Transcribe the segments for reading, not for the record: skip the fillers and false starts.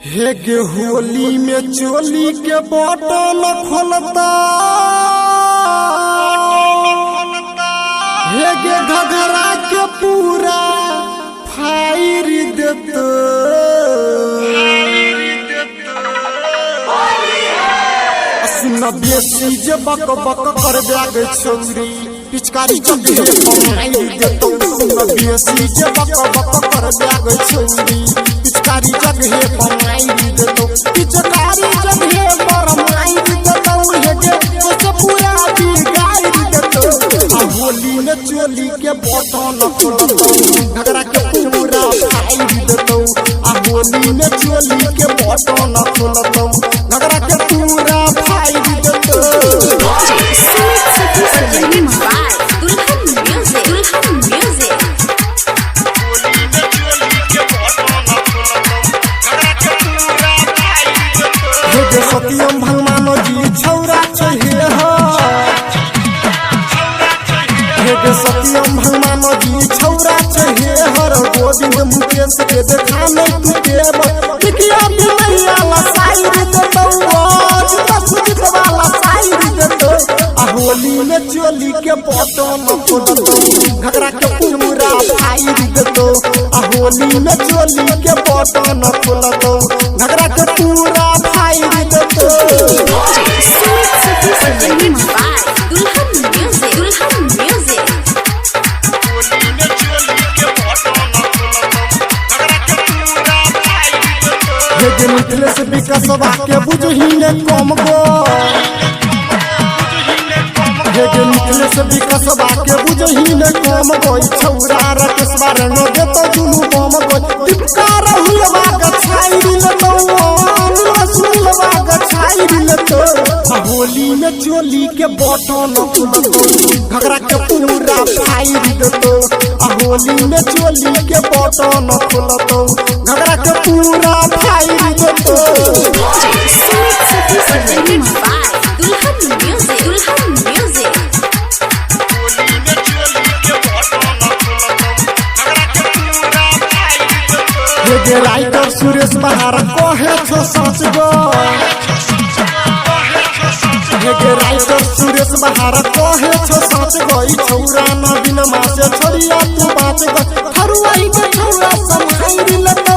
हे गे होली में चोली के बटन खोलता, हे गे घघरा के पूरा फायर देता। सुन बेसी जे बक बक कर बैग छौरी पिचकारी चले बनाई देतो। सुन बेसी जे बक बक कर बैग छौरी पिचकारी जगह बनाई देतो। पिचकारी जगह बनाई देतो। हे गे तो पूरा बिगाड़ देतो। होली में चोली के बटन खोलतो, घगरा के पूरा फाड़ देतो। होली में चोली के बटन खोलतो, घगरा के पूरा फाड़ देतो। सत्यम भगवान जी छौरा चाहिए हो, सत्यम भगवान जी छौरा चाहिए हर गोविंद मुकेश के देखा नहीं तू देव टिकिया बिलैया ला साइड देतो। सुजित वाला साइड देतो। होली में चोली के बटन खोलतो, घगरा के पूरा फाड़ देतो। होली में चोली के बटन खोलतो, घगरा के पूरा फाड़ देतो। मिथिलेश विकासवा के बुझही ने कम गो, मिथिलेश विकासवा के बुझही ने कम गो। छौरा रकेशवा रंग देतो दुनु बम गो। टिपका रहुलवा गछाई लेतो, रसुलवा गछाई लेतो। होली में चोली के बटन खोलतो, घगरा के पूरा फाड़ देतो। होली में चोली के बटन खोलतो, घगरा के पूरा फाड़ देतो। राइटर सुरेश बहार कहे छो सच गो, राइटर सुरेश बहार कहे छो सच गो। छौरा न बिन मासे छोड़िया तू बाँच गो। फरुआई के छौरा समाई लेतो,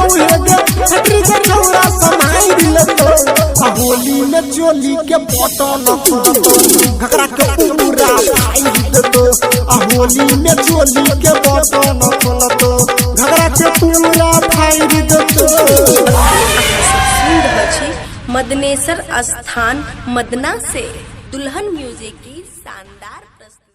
छतरी के छौरा समाई लेतो। होली में चोली के बटन खोलतो, घगरा के पूरा फाड़ देतो। होली में चोली के बटन खोलतो, घगरा के पूरा फाड़ देतो। मदनेसर स्थान मदना से दुल्हन म्यूजिक की शानदार प्रस्तुति।